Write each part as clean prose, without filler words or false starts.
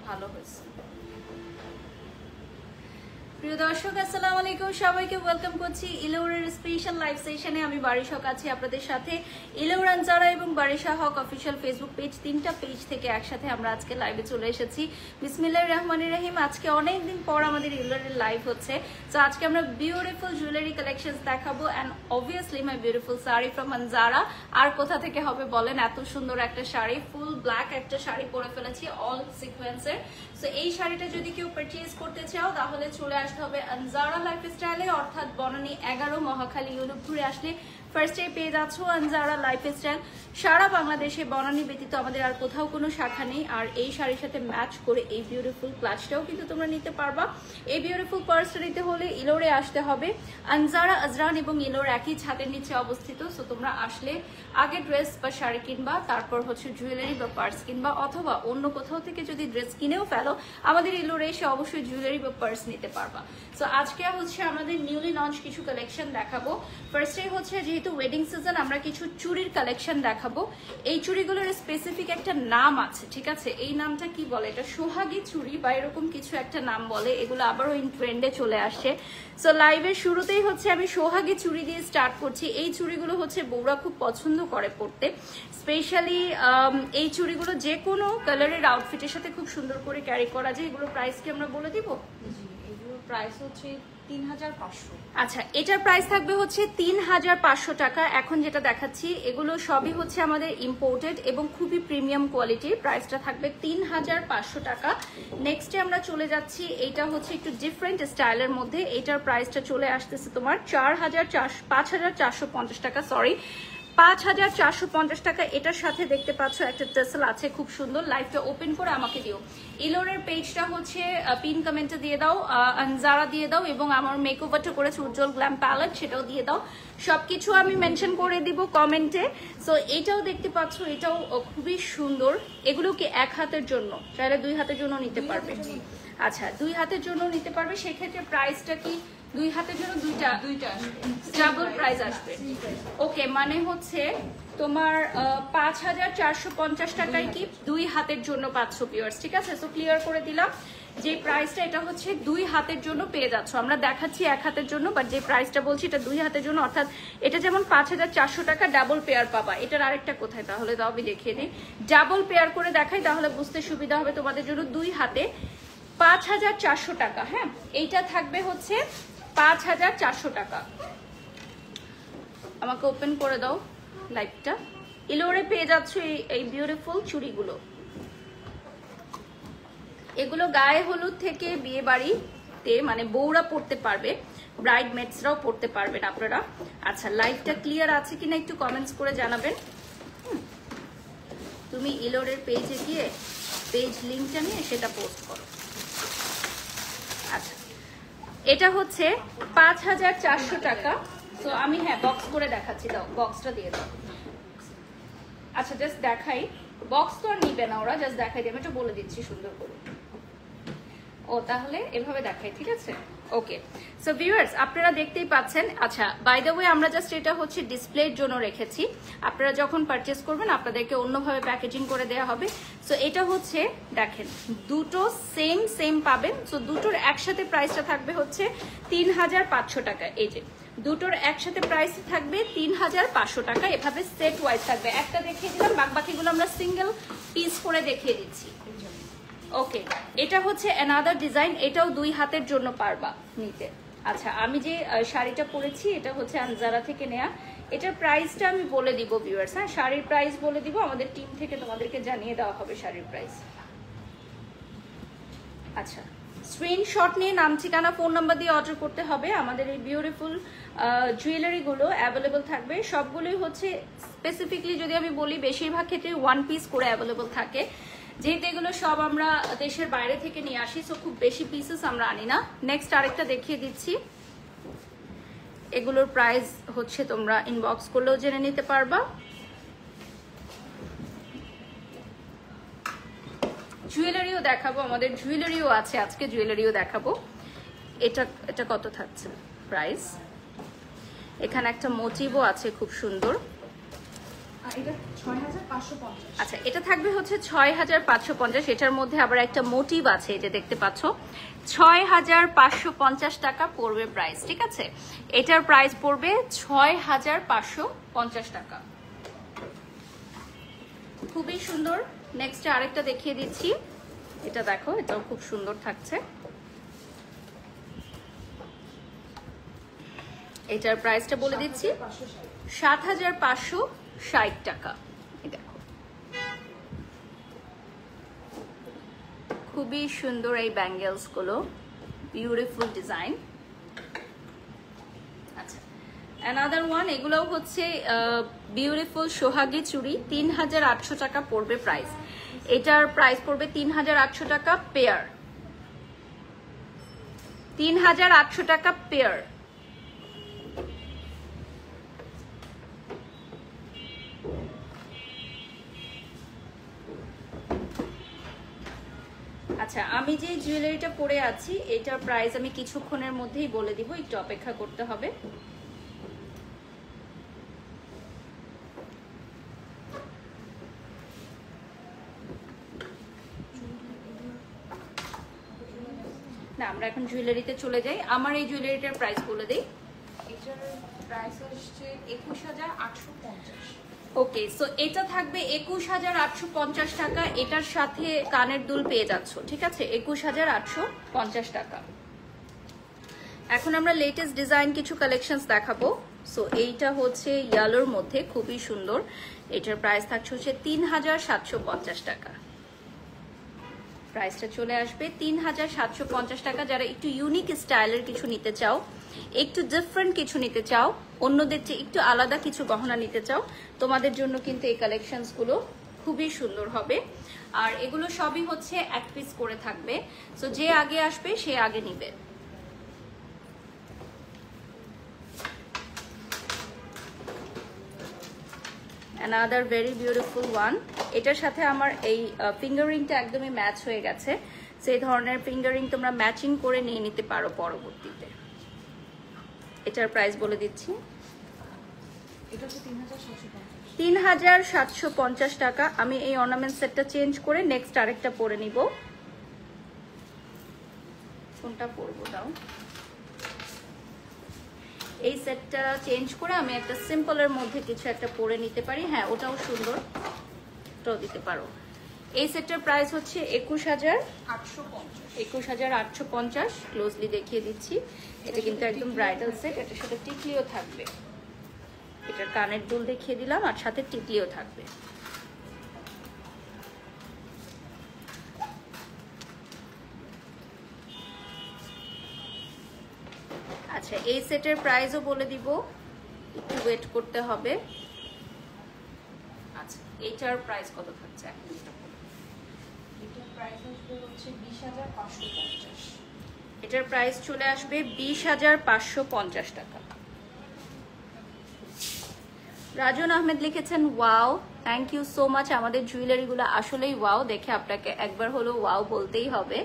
ভালো হয়েছে। প্রিয় দর্শক আসসালামু আলাইকুম, সবাইকে ওয়েলকাম করছি ইলোরের স্পেশাল লাইভ সেশনে। আমি বারিশা হক আছি আপনাদের সাথে। ইলোর আনজারা এবং বারিশা হক অফিসিয়াল ফেসবুক পেজ, তিনটা পেজ থেকে একসাথে আমরা আজকে লাইভে চলে এসেছি। বিসমিল্লাহির রহমানির রহিম। আজকে অনেক দিন পর আমাদের ইলোরের লাইভ হচ্ছে। তো আজকে আমরা বিউটিফুল জুয়েলারি কালেকশনস দেখাবো and obviously my beautiful sari from Anjara. আর কোথা থেকে হবে বলেন, এত সুন্দর একটা শাড়ি, ফুল ব্ল্যাক একটা শাড়ি পরে ফেলেছি অল সিকোয়েন্সের। সো এই শাড়িটা যদি কেউ পারচেজ করতে চাও তাহলে চলে আসতে হবে আনজারা লাইফস্টাইলে, অর্থাৎ বনানী 11 মহাখালী ইউরোপ ঘুরে আসলে ফার্স্টে পেয়ে যাচ্ছ আনজারা লাইফস্টাইল। সারা বাংলাদেশে বনানী ব্যতীত আমাদের আর কোথাও কোনো শাখা নেই। আর এই শাড়ির সাথে ম্যাচ করে এই বিউটিফুল ক্লাচটাও কিন্তু তোমরা নিতে পারবা। এই বিউটিফুল পার্সটা নিতে হলে ইলোরে আসতে হবে। আনজারা আজরান এবং ইলোর একই ছাদের নিচে অবস্থিত। সো তোমরা আসলে আগে ড্রেস বা শাড়ি কিনবা, তারপর হচ্ছে জুয়েলারি বা পার্স কিনবা, অথবা অন্য কোথাও থেকে যদি ড্রেস কিনেও ফেলো আমাদের ইলোরে এসে অবশ্যই জুয়েলারি বা পার্স নিতে পারবা। সো আজকে হচ্ছে আমাদের নিউলি লঞ্চ কিছু কালেকশন দেখাবো। ফার্স্টে হচ্ছে যেহেতু ওয়েডিং সিজন, আমরা কিছু চুড়ির কালেকশন দেখাবো। এই চুড়িগুলোর স্পেসিফিক একটা নাম আছে, ঠিক আছে? এই নামটা কি বলে, এটা সোহাগী চুড়ি বা এরকম কিছু একটা নাম বলে। এগুলো আবারও ইন ট্রেন্ডে চলে আসছে। সো লাইভের শুরুতেই হচ্ছে আমি সোহাগী চুড়ি দিয়ে স্টার্ট করছি। এই চুড়িগুলো হচ্ছে বউরা খুব পছন্দ করে পরতে। স্পেশালি এই চুড়িগুলো যে কোনো কালারের আউটফিটের সাথে খুব সুন্দর করে ক্যারি করা যায়। এগুলো প্রাইস কি আমরা বলে দিব? এগুলোর প্রাইস হচ্ছে 3500। আচ্ছা, এটার প্রাইস থাকবে হচ্ছে 3500 টাকা। এখন যেটা দেখাচ্ছি এগুলো সবই হচ্ছে আমাদের ইম্পোর্টেড এবং খুবই প্রিমিয়াম কোয়ালিটির। প্রাইসটা থাকবে 3500 টাকা। নেক্সটে আমরা চলে যাচ্ছি, এটা হচ্ছে একটু ডিফারেন্ট স্টাইলের মধ্যে। এটার প্রাইসটা চলে আসতেছে তোমার 5450 টাকা, সরি 5450 টাকা। এটার সাথে দেখতে পাচ্ছ একটা টেসেল আছে, খুব সুন্দর। লাইভটা ওপেন করে আমাকে দিও। ইলোরের পেজটা হচ্ছে পিন কমেন্টে দিয়ে দাও, আনজারা দিয়ে দাও, এবং আমার মেকওভারটা করেছে উজ্জ্বল গ্ল্যাম প্যালেট, সেটাও দিয়ে দাও। সবকিছু আমি মেনশন করে দিব কমেন্টে। সো এটাও দেখতে পাচ্ছ, এটাও খুবই সুন্দর। এগুলো কি এক হাতের জন্য, চাইলে 2 হাতের জন্য নিতে পারবে? আচ্ছা, 2 হাতের জন্য নিতে পারবে। সেক্ষেত্রে প্রাইসটা কি 2 হাতের জন্য দুইটা ডাবল প্রাইস আসবে? ওকে, মানে হচ্ছে তোমার 5450 টাকায় কি 2 হাতের জন্য পাচ্ছ ভিউয়ার্স, ঠিক আছে? সো ক্লিয়ার করে দিলাম যে প্রাইসটা, এটা হচ্ছে 2 হাতের জন্য পেয়ে যাচ্ছ। আমরা দেখাচ্ছি 1 হাতের জন্য, বাট যে প্রাইসটা বলছি এটা 2 হাতের জন্য। অর্থাৎ এটা যেমন 5400 টাকা ডাবল পেয়ার পাবা। এটার আরেকটা কোথায় তাহলে দাও, আমি দেখিয়ে দিই। ডাবল পেয়ার করে দেখাই তাহলে বুঝতে সুবিধা হবে তোমাদের জন্য। 2 হাতে 5400 টাকা। হ্যাঁ, এইটা থাকবে হচ্ছে 5400 টাকা। আমাকে ওপেন করে দাও লাইভটা। ইলোরে পেয়ে যাচ্ছ এই বিউটিফুল চুড়িগুলো। এগুলো গায়ে হলুদ থেকে বিয়ে বাড়িতে মানে বউরা পড়তে পারবে, ব্রাইড মেটসরাও পড়তে পারবেন আপনারা। আচ্ছা, লাইভটা ক্লিয়ার আছে কিনা একটু কমেন্টস করে জানাবেন। তুমি ইলোরের পেজে গিয়ে পেজ লিঙ্কটা নিয়ে সেটা পোস্ট করো। আচ্ছা, এটা হচ্ছে 5400 টাকা। সো আমি হ্যাঁ বক্স করে দেখাচ্ছি, দাও বক্সটা দিয়ে দাও। আচ্ছা, জাস্ট দেখাই, বক্স তো আর নিবে না ওরা, জাস্ট দেখাই দিই, আমি একটু বলে দিচ্ছি সুন্দর করে। ও তাহলে এভাবে দেখাই, ঠিক আছে? ওকে, সো ভিউয়ার্স আপনারা দেখতেই পাচ্ছেন। আচ্ছা, বাই দ্য ওয়ে আমরা জাস্ট এটা হচ্ছে ডিসপ্লের জন্য রেখেছি। আপনারা যখন পারচেস করবেন আপনাদেরকে অন্যভাবে প্যাকেজিং করে দেওয়া হবে। সো এটা হচ্ছে দেখেন, দুটো সেম পাবেন। সো দুটোর একসাথে প্রাইসটা থাকবে হচ্ছে 3500 টাকা। এই যে দুটোর একসাথে প্রাইস থাকবে 3500 টাকা। এভাবে সেট ওয়াইজ থাকবে। একটা দেখিয়ে দিলাম, বাকিগুলো আমরা সিঙ্গেল পিস করে দেখিয়ে দিচ্ছি। ওকে, এটা হচ্ছে অ্যানাদার ডিজাইন। এটাও 2 হাতের জন্য পারবা নিতে। আচ্ছা, আমি যে শাড়িটা পরেছি এটা হচ্ছে আনজারা থেকে নেয়া। এটার প্রাইসটা আমি বলে দিব ভিউয়ার্স। হ্যাঁ, শাড়ির প্রাইস বলে দিব, আমাদের টিম থেকে তোমাদেরকে জানিয়ে দেওয়া হবে শাড়ির প্রাইস। আচ্ছা, স্ক্রিনশট নিয়ে নাম, ঠিকানা, ফোন নাম্বার দিয়ে অর্ডার করতে হবে। আমাদের এই বিউটিফুল জুয়েলারিগুলো অ্যাভেলেবল থাকবে। সবগুলোই হচ্ছে স্পেসিফিকলি যদি আমি বলি, বেশিরভাগ ক্ষেত্রে 1 পিস করে অ্যাভেলেবল থাকে, যেহেতু এগুলো সব আমরা দেশের বাইরে থেকে নিয়ে আসি। সো খুব বেশি পিসেস আমরা আনি না। নেক্সট আরেকটা দেখিয়ে দিচ্ছি। এগুলোর প্রাইস হচ্ছে তোমরা ইনবক্স করলেও জেনে নিতে পারবা। জুয়েলারিও দেখাবো, আমাদের জুয়েলারিও আছে আজকে, জুয়েলারিও দেখাবো। এটা কত থাকছে প্রাইস? এখানে একটা মোটিভও আছে খুব সুন্দর। এটা 6550। আচ্ছা, এটা থাকবে হচ্ছে 6550। এটার মধ্যে আবার একটা মোটিভ আছে, এই যে দেখতে পাচ্ছ, 6550 টাকা পড়বে প্রাইস। ঠিক আছে, এটার প্রাইস পড়বে 6550 টাকা। খুবই সুন্দর। নেক্সট আরেকটা দেখিয়ে দিচ্ছি, এটা দেখো, এটাও খুব সুন্দর থাকছে। এটার প্রাইসটা বলে দিচ্ছি 7560 টাকা। দেখো খুবই সুন্দর এই ব্যাঙ্গেলস গুলো, বিউটিফুল ডিজাইন। আচ্ছা, অ্যানাদার ওয়ান, এগুলোও হচ্ছে বিউটিফুল সোহাগী চুড়ি, 3800 টাকা পড়বে প্রাইস। এটার প্রাইস পড়বে 3800 টাকা পেয়ার, 3800 টাকা পেয়ার। আচ্ছা, আমি যে জুয়েলারিটা পরে আছি এটার প্রাইস আমি কিছুক্ষণের মধ্যেই বলে দিব, একটু অপেক্ষা করতে হবে। না, আমরা এখন জুয়েলারিতে চলে যাই। আমার এই জুয়েলারিটার প্রাইস বলে দিই। এটার প্রাইস হচ্ছে 21850। ওকে, সো এটা থাকবে 21850 টাকা। এটার সাথে কানের দুল পেয়ে যাচ্ছ। ঠিক আছে, 21850 টাকা। এখন আমরা লেটেস্ট ডিজাইন কিছু কালেকশনস দেখাবো। সো এইটা হচ্ছে ইয়েলোর মধ্যে, খুবই সুন্দর। এটার প্রাইস থাকছে হচ্ছে 3750 টাকা। প্রাইসটা চলে আসবে 3750 টাকা। যারা একটু ইউনিক স্টাইলের কিছু নিতে চাও, একটু ডিফারেন্ট কিছু নিতে চাও, অন্যদের চেয়ে একটু আলাদা কিছু গহনা নিতে চাও, তোমাদের জন্য কিন্তু এই কালেকশনস গুলো খুবই সুন্দর হবে। আর এগুলো সবই হচ্ছে এক পিস করে থাকবে। সো যে আগে আসবে সে আগে নিবে। another very beautiful one। এটার সাথে আমার এই ফিঙ্গারিংটা একদমই ম্যাচ হয়ে গেছে। সেই ধরনের ফিঙ্গারিং তোমরা ম্যাচিং করে নিয়ে নিতে পারো পরবর্তীতে। এটার প্রাইস বলে দিচ্ছি, এটা হচ্ছে 3750। 3750 টাকা। আমি এই অর্নামেন্ট সেটটা চেঞ্জ করে নেক্সট আরেকটা পরে নিব। কোনটা পরবো দাও? এই সেটটা চেঞ্জ করে আমি একটা সিম্পলের মধ্যে কিছু একটা পরে নিতে পারি। হ্যাঁ, ওটাও সুন্দর, ওটাও দিতে পারো। এই সেটটার প্রাইস হচ্ছে 21850। ক্লোজলি দেখিয়ে দিচ্ছি, এটা কিন্তু একদম ব্রাইডাল সেট। এটার সাথে টিকলিও থাকবে। এটার কানের দুল দেখিয়ে দিলাম, আর সাথে টিকলিও থাকবে। আচ্ছা, এই সেটের প্রাইসও বলে দিব, একটু ওয়েট করতে হবে। আচ্ছা, এইটার প্রাইস কত থাকছে এখন? এটার প্রাইস আসবে হচ্ছে 20550। এটার প্রাইস চলে আসবে 20550 টাকা। রাজন আহমেদ লিখেছেন wow, thank you so much. আমাদের জুয়েলারিগুলো আসলেই ওয়াও, দেখে আপনাকে একবার হলো ওয়াও বলতেই হবে।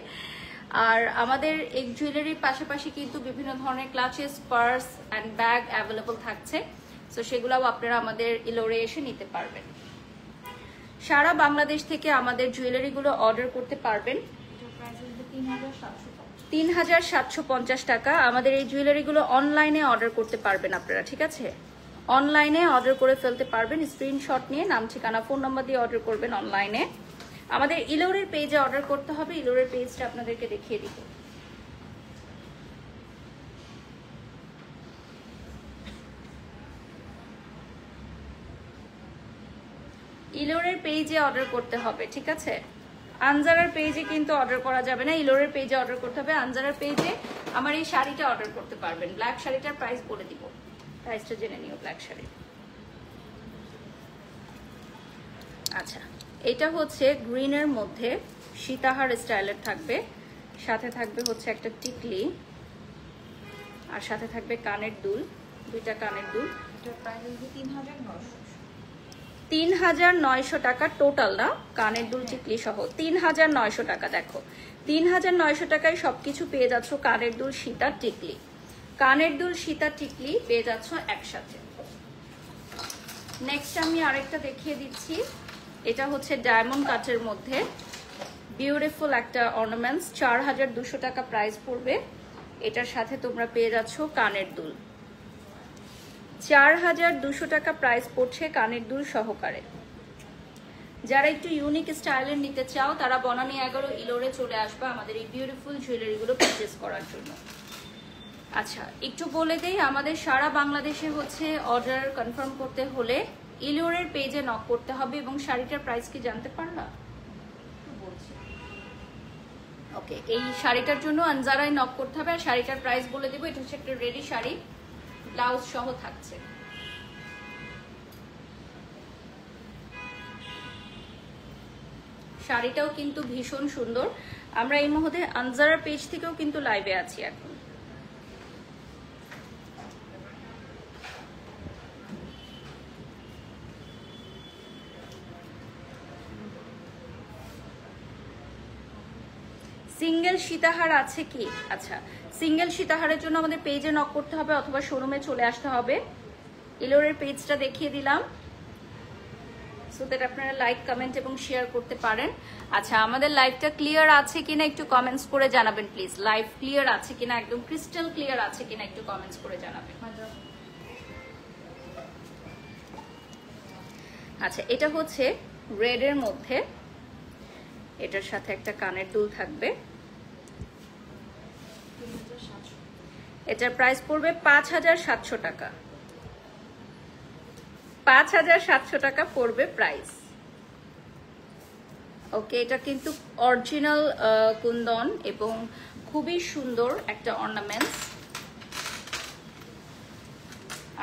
আর আমাদের এই জুয়েলারির পাশাপাশি কিন্তু বিভিন্ন ধরনের clutches, purse and bag available থাকছে। সো সেগুলোও আপনারা আমাদের ইলোরে এসে নিতে পারবেন। সারা বাংলাদেশ থেকে আমাদের জুয়েলারিগুলো অর্ডার করতে পারবেন। এটার প্রাইস আসবে 3750। 3750 টাকা। আমাদের এই জুয়েলারিগুলো অনলাইনে অর্ডার করতে পারবেন আপনারা। ঠিক আছে, অনলাইনে অর্ডার করে ফেলতে পারবেন। স্ক্রিনশট নিয়ে নাম, ঠিকানা, ফোন নাম্বার দিয়ে অর্ডার করবেন অনলাইনে। আমাদের ইলোরের পেজে অর্ডার করতে হবে। ইলোরের পেজটা আপনাদেরকে দেখিয়ে দিব। ইলোরের পেজে অর্ডার করতে হবে। ঠিক আছে, আনজারার পেজে কিন্তু অর্ডার করা যাবে না, ইলোরের পেজে অর্ডার করতে হবে। আনজারার পেজে আমার এই শাড়িটা অর্ডার করতে পারবেন। ব্ল্যাক শাড়িটার প্রাইস বলে দিব, প্রাইসটা জেনে নিও। ব্ল্যাক শাড়ি, আচ্ছা, এটা হচ্ছে গ্রিনের মধ্যে সীতাহার স্টাইলের থাকবে। সাথে থাকবে হচ্ছে একটা টিকলি, আর সাথে থাকবে কানের দুল, দুইটা কানের দুল। এটার প্রাইস আসবে 3900। 3900 টাকা টোটাল, না কানের দুল টিকলি সহ 3900 টাকা। দেখো 3900 টাকায় সবকিছু পেয়ে যাচ্ছ। কানের দুল, সীতার টিকলি, কানের দুল, সীতার টিকলি পেয়ে যাচ্ছ একসাথে। নেক্সট আমি আরেকটা দেখিয়ে দিচ্ছি, এটা হচ্ছে ডায়মন্ড কাটের মধ্যে বিউটিফুল একটা অর্নামেন্টস, 4200 টাকা প্রাইস পড়বে। এটার সাথে তোমরা পেয়ে যাচ্ছ কানের দুল, 4200 টাকা প্রাইস পড়ছে কানের দুল সহকারে। যারা একটু ইউনিক স্টাইলের নিতে চাও তারা বনানী 11 ইলোরে চলে আসবে আমাদের এই বিউটিফুল জুয়েলারিগুলো পারচেজ করার জন্য। আচ্ছা, একটু বলে দেই, আমাদের সারা বাংলাদেশে হচ্ছে অর্ডার কনফার্ম করতে হলে ইলোরের পেজে নক করতে হবে। এবং শাড়িটার প্রাইস কি জানতে পারলা? ওকে, এই শাড়িটার জন্য আনজারায় নক করতে হবে। আর শাড়িটার প্রাইস বলে দেবো, এটা হচ্ছে একটা রেডি শাড়ি, ব্লাউজ সহ থাকছে। শাড়িটাও কিন্তু ভীষণ সুন্দর। আমরা এই মুহূর্তে আনজারার পেজ থেকেও কিন্তু লাইভে আছি এখন। সিঙ্গেল সীতাহার আছে কি? আচ্ছা, সিঙ্গেল সীতাহারের জন্য আমাদের পেজে নক করতে হবে অথবা শোরুমে চলে আসতে হবে। ইলোরের পেজটা দেখিয়ে দিলাম সো দ্যাট আপনারা লাইক, কমেন্ট এবং শেয়ার করতে পারেন। আচ্ছা, আমাদের লাইভটা ক্লিয়ার আছে কিনা একটু কমেন্টস করে জানাবেন প্লিজ। লাইভ ক্লিয়ার আছে কিনা, একদম ক্রিস্টাল ক্লিয়ার আছে কিনা একটু কমেন্টস করে জানাবেন। আচ্ছা, এটা হচ্ছে রেডের মধ্যে, এটার সাথে একটা কানের দুল থাকবে। এটার প্রাইস পড়বে 5700 টাকা। 5700 টাকা পড়বে প্রাইস। ওকে, এটা কিন্তু অরিজিনাল কুন্দন এবং খুবই সুন্দর একটা অর্নামেন্টস।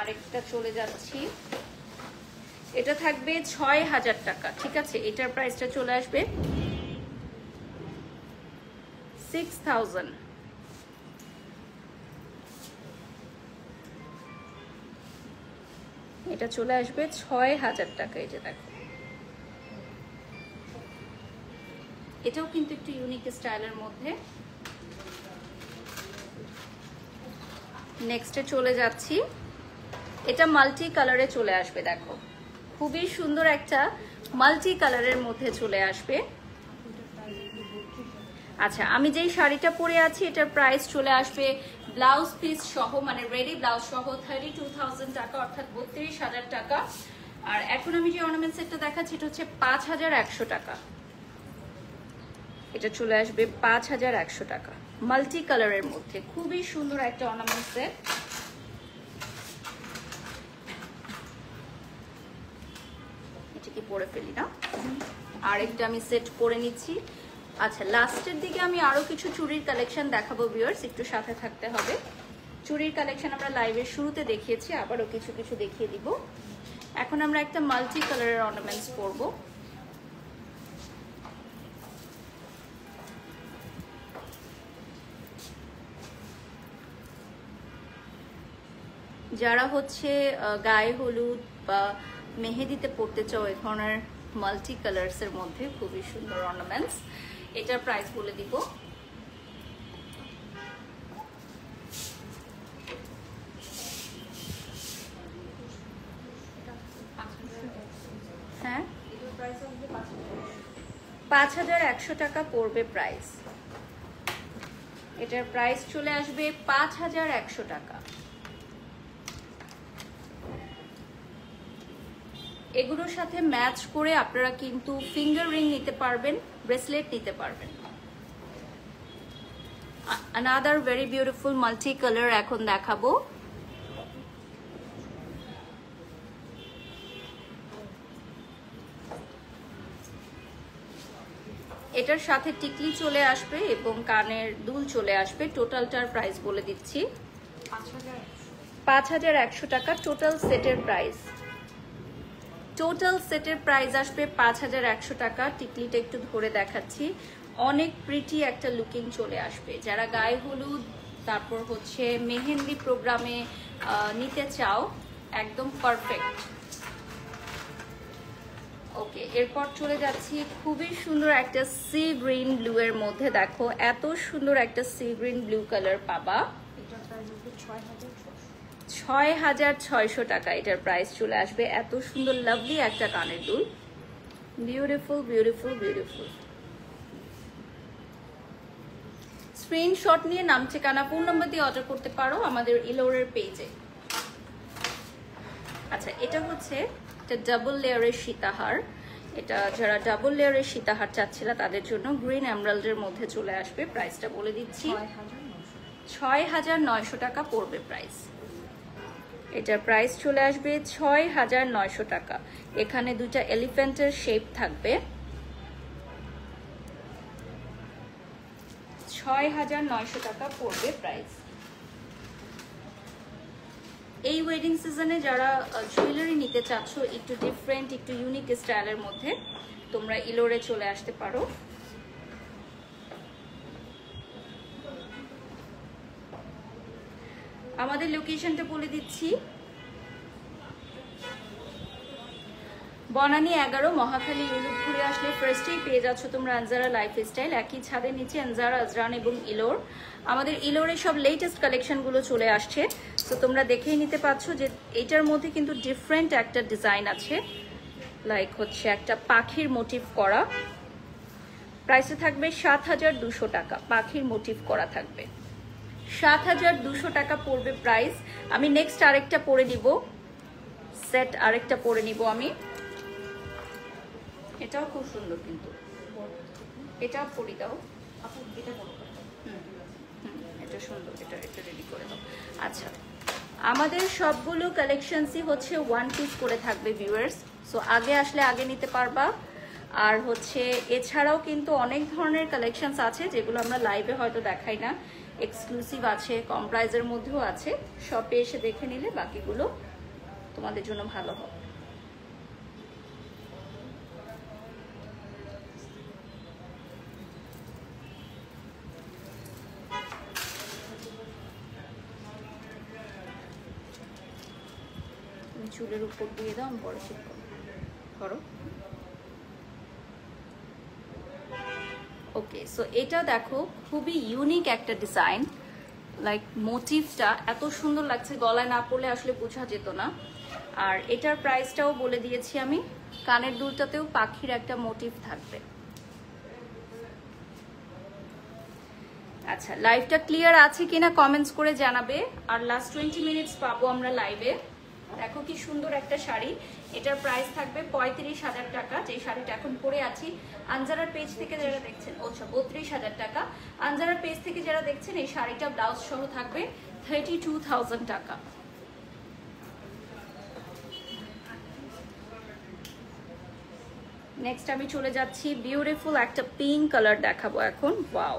আরেকটা চলে যাচ্ছি, এটা থাকবে 6000 টাকা। ঠিক আছে, এটার প্রাইসটা চলে আসবে 6000। এটা চলে আসবে 6000 টাকা। এই যে দেখো, এটাও কিন্তু একটু ইউনিক স্টাইলের মধ্যে। নেক্সটে চলে যাচ্ছি, এটা মাল্টি কালারে চলে আসবে। দেখো, খুবই সুন্দর একটা মাল্টি কালারের মধ্যে চলে আসবে। আচ্ছা, আমি যেই শাড়িটা পরে আছি এটার প্রাইস চলে আসবে ব্লাউজ পিস সহ, মানে রেডি ব্লাউজ সহ 32,000 টাকা, অর্থাৎ 32,000 টাকা। আর এখন আমি যে অর্নামেন্ট সেটটা দেখাচ্ছি এটা হচ্ছে 5100 টাকা। এটা চলে আসবে 5100 টাকা, মাল্টি কালারের মধ্যে খুবই সুন্দর একটা অর্নামেন্ট সেট। এটাকে পরে ফেলি না, আরেকটা আমি সেট করে নিচ্ছি। আচ্ছা, লাস্টের দিকে আমি আরো কিছু চুড়ির কালেকশন দেখাবো ভিউয়ার্স, একটু সাথে থাকতে হবে। চুড়ির কালেকশন আমরা লাইভের শুরুতে দেখিয়েছি, আবারও কিছু কিছু দেখিয়ে দিব। এখন আমরা একটা মাল্টি কালারের অর্নামেন্টস পরবো। যারা হচ্ছে গায়ে হলুদ বা মেহেদিতে পড়তে চাও এই ধরনের মাল্টি কালার্স এর মধ্যে খুবই সুন্দর অর্নামেন্টস, এটার প্রাইস বলে দিব। হ্যাঁ, 5100 টাকা পড়বে প্রাইস। এটার প্রাইস চলে আসবে 5100 টাকা। এগুলোর সাথে ম্যাচ করে আপনারা কিন্তু ফিঙ্গার রিং নিতে পারবেন, ব্রেসলেট নিতে পারবেন। Another very beautiful multi colour এখন দেখাবো। এটার সাথে টিকলি চলে আসবে এবং কানের দুল চলে আসবে। টোটালটার প্রাইস বলে দিচ্ছি 5100 টাকা। টোটাল সেটের প্রাইস, টোটাল সেটের প্রাইস আসবে 5100 টাকা। টিকলিটা একটু ধরে দেখাচ্ছি, অনেক প্রিটি একটা লুকিং চলে আসবে। যারা গায়ে হলুদ তারপর হচ্ছে মেহেন্দি প্রোগ্রামে নিতে চাও একদম পারফেক্ট। ওকে, এরপর চলে যাচ্ছি খুবই সুন্দর একটা সি গ্রিন ব্লু এর মধ্যে। দেখো, এত সুন্দর একটা সি গ্রিন ব্লু কালার পাবা। ৬,৬০০ টাকা এটার প্রাইস চলে আসবে। এত সুন্দর লাভলি একটা কানের দুল, বিউটিফুল বিউটিফুল বিউটিফুল। স্ক্রিনশট নিয়ে নাম, ঠিকানা, ফোন নাম্বার দিয়ে অর্ডার করতে পারো আমাদের ইলোরের পেজে। আচ্ছা, এটা হচ্ছে একটা ডাবল লেয়ারের সীতাহার। এটা যারা ডাবল লেয়ারের সীতাহার চাচ্ছিল তাদের জন্য গ্রিন এমরাল্ডের মধ্যে চলে আসবে। প্রাইসটা বলে দিচ্ছি, ৬,৯০০ টাকা পড়বে প্রাইস। এটার প্রাইস চলে আসবে ৬,৯০০ টাকা। এখানে দুটা এলিফ্যান্টের শেপ থাকবে। ৬,৯০০ টাকা পড়বে প্রাইস। এই ওয়েডিং সিজনে যারা জুয়েলারি নিতে চাচ্ছ একটু ডিফারেন্ট, একটু ইউনিক স্টাইলের মধ্যে, তোমরা ইলোরে চলে আসতে পারো। আমাদের লোকেশনটা বলে দিচ্ছি, বনানী 11 মহাখালী ইউলুপ ঘুরে আসলে ফার্স্টেই পেয়ে যাচ্ছ তোমরা আনজারা লাইফস্টাইল। একই ছাদের নিচে আনজারা, আজরান এবং ইলোর। আমাদের ইলোরে সব লেটেস্ট কালেকশনগুলো চলে আসছে, তো তোমরা দেখেই নিতে পাচ্ছ যে এটার মধ্যে কিন্তু ডিফারেন্ট একটা ডিজাইন আছে, লাইক হচ্ছে একটা পাখির মোটিভ করা। প্রাইসে থাকবে ৭,২০০ টাকা, পাখির মোটিভ করা থাকবে। ৭,২০০ টাকা পড়বে প্রাইস। আমি নেক্সট আরেকটা পরে নিব, সেট আরেকটা পরে নিব আমি। এটাও খুব সুন্দর, কিন্তু এটাও পরি দাও, এটা সুন্দর, এটা রেডি করে দাও। আচ্ছা, আমাদের সবগুলো কালেকশনসই হচ্ছে ওয়ান পিস করে থাকবে ভিউয়ার্স, সো আগে আসলে আগে নিতে পারবা। আর হচ্ছে এছাড়াও কিন্তু অনেক ধরনের কালেকশনস আছে যেগুলো আমরা লাইভে হয়তো দেখাই না, এক্সক্লুসিভ আছে, কম প্রাইজের মধ্যেও আছে। শপে এসে দেখে নিলে বাকিগুলো তোমাদের জন্য ভালো হবে। চুলের উপর দিয়ে দাও, আমি পরে ঠিক করো। ওকে, সো এটা দেখো খুবই ইউনিক একটা ডিজাইন, লাইক মোটিভটা এত সুন্দর লাগছে, গলায় না পড়লে আসলে বোঝা যেত না। আর এটার প্রাইসটাও বলে দিয়েছি আমি। কানের দুলটাতেও পাখির একটা মোটিভ থাকবে। আচ্ছা, লাইভটা ক্লিয়ার আছে কিনা কমেন্টস করে জানাবে। আর লাস্ট 20 মিনিটস পাবো আমরা লাইভে। দেখো কি সুন্দর একটা শাড়ি, এটার প্রাইস থাকবে ৩৫,০০০ টাকা। যে শাড়িটা এখন পরে আছি, আনজারার পেজ থেকে যারা দেখছেন, ৩২,০০০ টাকা। আনজারার পেজ থেকে যারা দেখছেন, এই শাড়িটা ব্লাউজ সহ থাকবে 32,000 টাকা। নেক্সট আমি চলে যাচ্ছি, বিউটিফুল একটা পিঙ্ক কালার দেখাবো এখন। ওয়াও,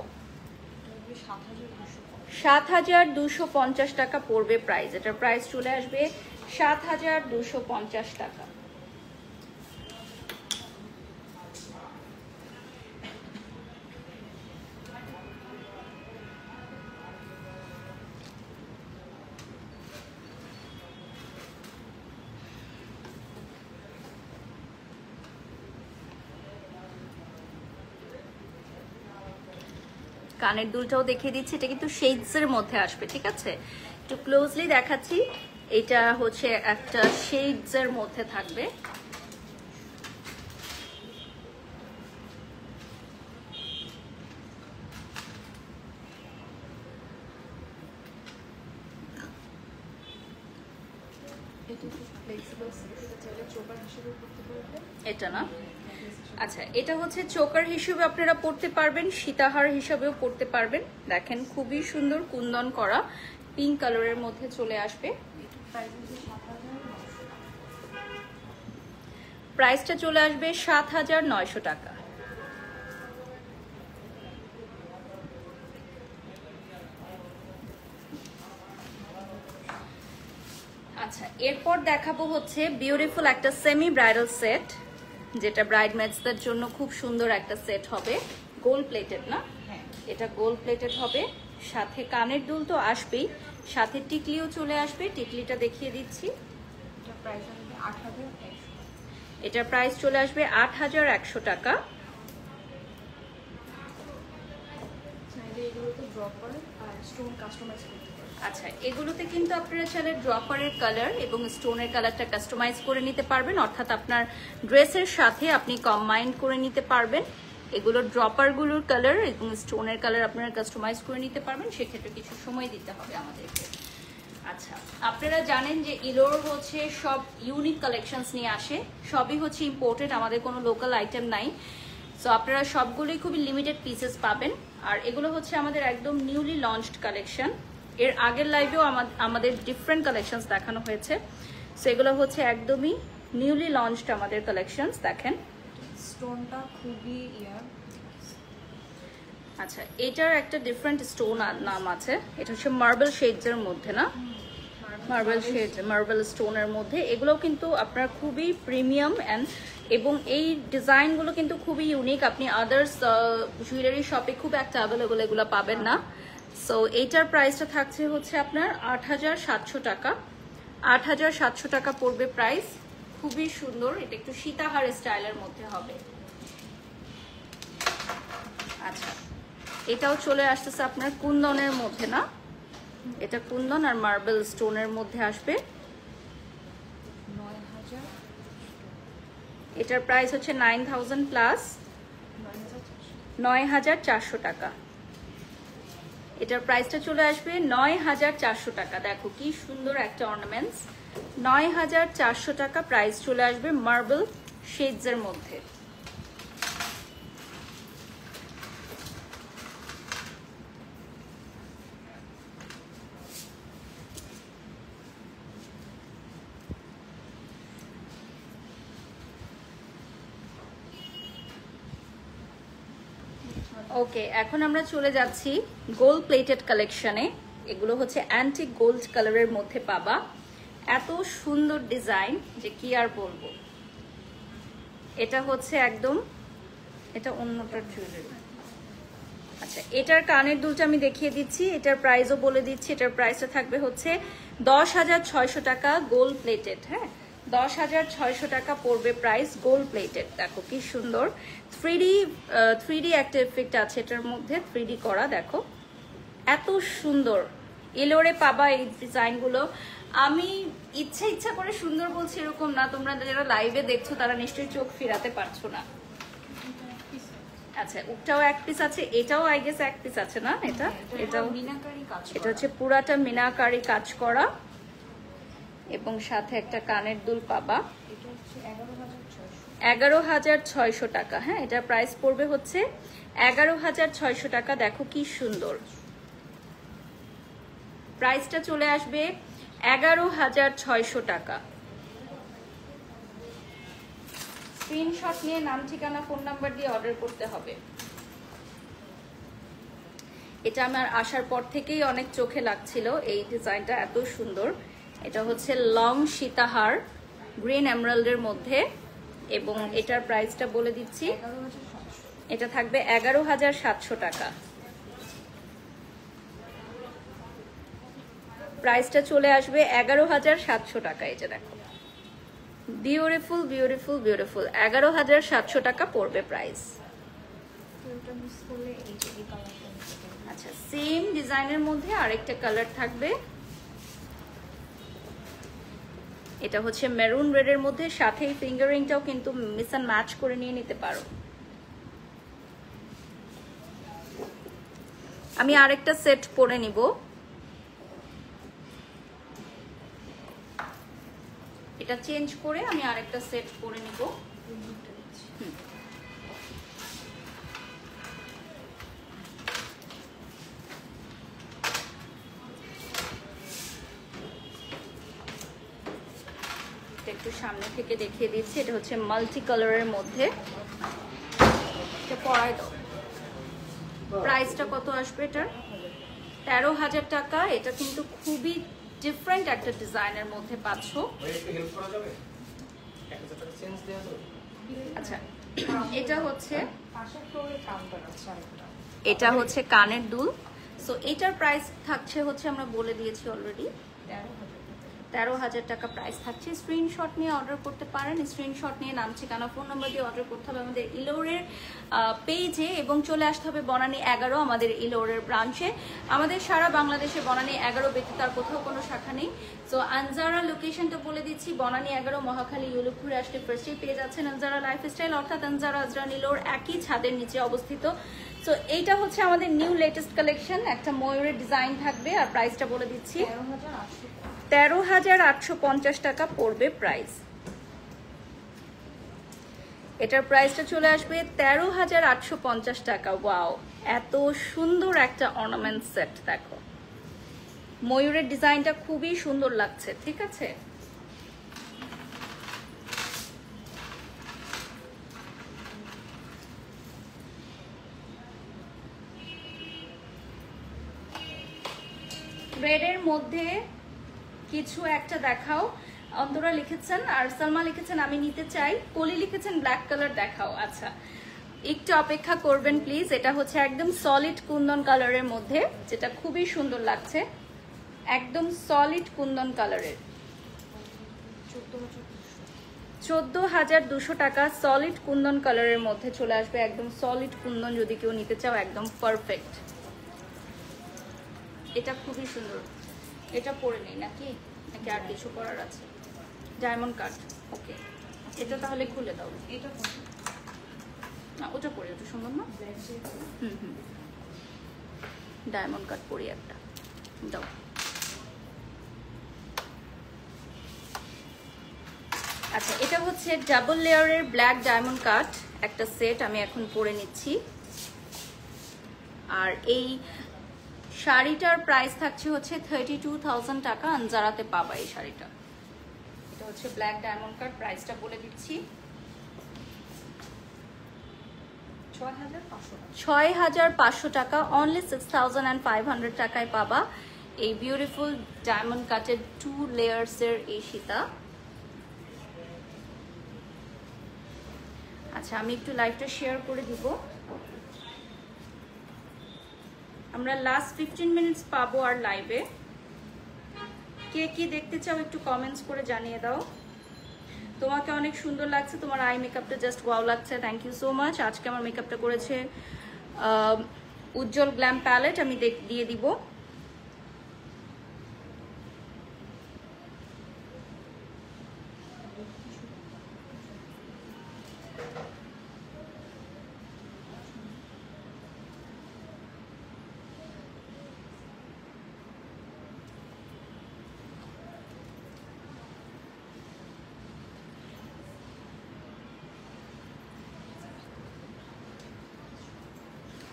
৭,২৫০ টাকা পড়বে প্রাইস। এটার প্রাইস চলে আসবে ৭,২৫০ টাকা। কানের দুলটাও দেখিয়ে দিচ্ছি, এটা কিন্তু শেডস এর মধ্যে আসবে, ঠিক আছে? একটু ক্লোজলি দেখাচ্ছি, এটা হচ্ছে একটা শেডস এর মধ্যে থাকবে। এটা না, আচ্ছা, এটা হচ্ছে চোকার হিসেবে আপনারা পড়তে পারবেন, সীতাহার হিসেবেও পড়তে পারবেন। দেখেন খুবই সুন্দর কুন্দন করা পিঙ্ক কালারের মধ্যে চলে আসবে। প্রাইসটা চলে আসবে ৭,৯০০ টাকা। আচ্ছা, এরপর দেখাবো হচ্ছে বিউটিফুল একটা সেমি ব্রাইডাল সেট, যেটা ব্রাইডমেডসদের জন্য খুব সুন্দর একটা সেট হবে। গোল্ড প্লেটেড না? হ্যাঁ, এটা গোল্ড প্লেটেড হবে। সাথে কানের দুল তো আসবেই, সাথে টিকলিও চলে আসবে। টিকলিটা দেখিয়ে দিচ্ছি, এটার প্রাইস চলে আসবে ৮,১০০ টাকা। আচ্ছা, এগুলোতে কিন্তু আপনারা চাইলে ড্রপারের কালার এবং স্টোনের কালারটা কাস্টমাইজ করে নিতে পারবেন, অর্থাৎ আপনার ড্রেসের সাথে আপনি কম্বাইন করে নিতে পারবেন। এগুলোর ড্রপারগুলোর কালার এবং স্টোনের কালার আপনারা কাস্টমাইজ করে নিতে পারবেন, সেক্ষেত্রে কিছু সময় দিতে হবে আমাদেরকে। আচ্ছা, আপনারা জানেন যে ইলোর হচ্ছে সব ইউনিক কালেকশনস নিয়ে আসে, সবই হচ্ছে ইম্পোর্টেড, আমাদের কোনো লোকাল আইটেম নাই। সো আপনারা সবগুলোই খুবই লিমিটেড পিসেস পাবেন। আর এগুলো হচ্ছে আমাদের একদম নিউলি লঞ্চড কালেকশন। এর আগের লাইভেও আমাদের ডিফারেন্ট কালেকশনস দেখানো হয়েছে। সো এগুলো হচ্ছে একদমই নিউলি লঞ্চড আমাদের কালেকশনস। দেখেন স্টোনটা খুবই আচ্ছা, এটার একটা ডিফারেন্ট স্টোন নাম আছে, এটা হচ্ছে মার্বেল শেডস এর মধ্যে, না মার্বেল শেড, মার্বেল স্টোনের মধ্যে। এগুলো কিন্তু আপনার খুবই প্রিমিয়াম এবং এই ডিজাইনগুলো কিন্তু খুবই ইউনিক, আপনি আদার্স জুয়েলারি শপে খুব একটা অ্যাভেলেবল এগুলো পাবেন না। সো এইটার প্রাইসটা থাকছে হচ্ছে আপনার ৮৭০০ টাকা। ৮৭০০ টাকা পড়বে প্রাইস। খুবই সুন্দর, এটা একটু সীতাহার স্টাইলের মধ্যে হবে। আচ্ছা, এটাও চলে আসতেছে আপনার কুন্দনের মধ্যে, না এটা কুন্দন আর মার্বেল স্টোনের মধ্যে আসবে। ৯,০০০, এটার প্রাইস হচ্ছে 9000 প্লাস ৯,৪০০ টাকা। এটার প্রাইসটা চলে আসবে ৯,৪০০ টাকা। দেখো কি সুন্দর একটা অর্নামেন্টস, ৯,৪০০ টাকা প্রাইস চলে আসবে মার্বেল শেডস এর মধ্যে। ওকে, এখন আমরা চলে যাচ্ছি গোল্ড প্লেটেড কালেকশনে। এগুলো হচ্ছে অ্যান্টিক গোল্ড কালারের মধ্যে পাবা। এত সুন্দর ডিজাইন যে কি আর বলবো। এটা হচ্ছে একদম, এটা অন্যটার জুয়েলারি। আচ্ছা, এটার কানের দুলটা আমি দেখিয়ে দিচ্ছি, এটার প্রাইসও বলে দিচ্ছি। এটার প্রাইসটা থাকবে হচ্ছে ১০,৬০০ টাকা গোল্ড প্লেটেড। হ্যাঁ, ১০,৬০০ টাকা পড়বে প্রাইস গোল্ড প্লেটেড। দেখো কি সুন্দর 3D একটা এফেক্ট আছে এটার মধ্যে, 3D করা। দেখো এত সুন্দর এলোরে পাবা এই ডিজাইনগুলো। আমি ইচ্ছা করে সুন্দর বলছি এরকম না, তোমরা যারা লাইভে দেখছো তারা নিশ্চয়ই চোখ ফিরাতে পারছো না। আচ্ছা, ওটাও এক পিস আছে, এটাও আই গেস এক পিস আছে, না এটাও মিনাকারি কাজ, এটা হচ্ছে পুরাটা মিনাকারি কাজ করা এবং সাথে একটা কানের দুল পাবা। এটা হচ্ছে 11,600, 11,600 টাকা। হ্যাঁ, এটার প্রাইস পড়বে হচ্ছে 11,600 টাকা। দেখো কি সুন্দর, প্রাইসটা চলে আসবে 11,600 টাকা। স্ক্রিনশট নিয়ে নাম, ঠিকানা, ফোন নাম্বার দিয়ে অর্ডার করতে হবে। এটা আমার আসার পর থেকেই অনেক চোখে লাগছিল এই ডিজাইনটা, এত সুন্দর। এটা হচ্ছে লং সীতাহার গ্রিন এমরাল্ডের মধ্যে এবং এটার প্রাইসটা বলে দিচ্ছি, 11,700, এটা থাকবে 11,700 টাকা। প্রাইসটা চলে আসবে 11,700 টাকা। এটা দেখো বিউটিফুল বিউটিফুল বিউটিফুল, 11,700 টাকা পড়বে প্রাইস। এটা মিস করলে এই যে এই কালারটা নিতে পারবেন। আচ্ছা, সেম ডিজাইনের মধ্যে আরেকটা কালার থাকবে, এটা হচ্ছে মেরুন রেডের মধ্যে, সাথে এই ফিঙ্গারিংটাও কিন্তু মিস অ্যান্ড ম্যাচ করে নিয়ে নিতে পারো। আমি আরেকটা সেট পরে নিব। এটা চেঞ্জ করে আমি আরেকটা সেট পরে নিব। একটু সামনে থেকে দেখিয়ে দিচ্ছি, এটা হচ্ছে মাল্টি কালারের মধ্যে। এটা পরাই দাও। প্রাইসটা কত আসবে এটার? 13,000 টাকা। এটা কিন্তু খুবই ডিফারেন্ট একটা ডিজাইনের মধ্যে পাচ্ছ। আচ্ছা, এটা হচ্ছে পাশের ফ্লোরে কাউন্টার আছে আরেকটা। এটা হচ্ছে কানের দুল। সো এটার প্রাইস থাকছে হচ্ছে, আমরা বলে দিয়েছি অলরেডি, 13,000 টাকা প্রাইস থাকছে। স্ক্রিনশট নিয়ে অর্ডার করতে পারেন। স্ক্রিনশট নিয়ে নাম, ঠিকানা, ফোন নাম্বার দিয়ে অর্ডার করতে হবে আমাদের ইলোরের পেজে এবং চলে আসতে হবে বনানী 11 আমাদের ইলোরের ব্রাঞ্চে। আমাদের সারা বাংলাদেশে বনানী 11 ব্যতীত আর কোথাও কোনো শাখা নেই। সো আনজারা লোকেশনটা বলে দিচ্ছি, বনানী 11 মহাখালী ইউলুপুরে আসলে ফার্স্টেই পেয়ে যাচ্ছেন আনজারা লাইফস্টাইল, অর্থাৎ আনজারা আজরান ইলোর একই ছাদের নিচে অবস্থিত। সো এইটা হচ্ছে আমাদের নিউ লেটেস্ট কালেকশন, একটা ময়ূরের ডিজাইন থাকবে আর প্রাইসটা বলে দিচ্ছি 13,850 টাকা পড়বে প্রাইস। এটার প্রাইসটা চলে আসবে 13,850 টাকা। ওয়াও, এত সুন্দর একটা অর্নামেন্ট সেট, দেখো ময়ূরের ডিজাইনটা খুবই সুন্দর লাগছে, ঠিক আছে। রেডের মধ্যে কিছু একটা দেখাও, অন্তরা লিখেছেন আর সালমা লিখেছেন আমি নিতে চাই, কলি লিখেছেন ব্ল্যাক কালার দেখাও। আচ্ছা একটু অপেক্ষা করবেন প্লিজ। এটা হচ্ছে একদম সলিড কুন্দন কালারের মধ্যে, যেটা খুবই সুন্দর লাগছে, একদম সলিড কুন্দন কালারের। 14,200 টাকা সলিড কুন্দন কালারের মধ্যে চলে আসবে, একদম সলিড কুন্দন যদি কেউ নিতে চাও একদম পারফেক্ট। এটা খুবই সুন্দর। এটা পরে নেই নাকি নাকি আর কিছু করার আছে? ডায়মন্ড কাট, ওকে এটা তাহলে খুলে দাও। এটা না ওটা পরে, ওটা সুন্দর না? ডায়মন্ড কাট পরি একটা দাও। আচ্ছা এটা হচ্ছে ডাবল লেয়ারের ব্ল্যাক ডায়মন্ড কাট একটা সেট, আমি এখন পরে নিচ্ছি। আর এই শাড়িটার প্রাইস থাকছে হচ্ছে 32,000 টাকা, আনজারাতে পাবা এই শাড়িটা। এটা হচ্ছে ব্ল্যাক ডায়মন্ড কাট, প্রাইসটা বলে দিচ্ছি 6,500 টাকা, অনলি 6,500 টাকায় পাবা এই বিউটিফুল ডায়মন্ড কাটের 2 লেয়ার্সের এই সীতা। আচ্ছা আমি একটু লাইভটা শেয়ার করে দিব। আমরা লাস্ট 15 মিনিটস পাবো আর লাইভে। কে কি দেখতে চাও একটু কমেন্টস করে জানিয়ে দাও। তোমাকে অনেক সুন্দর লাগছে, তোমার আই মেকআপটা জাস্ট ওয়াও লাগছে, থ্যাংক ইউ সো মাচ। আজকে আমার মেকআপটা করেছে উজ্জ্বল গ্ল্যাম প্যালেট, আমি দিয়ে দিব।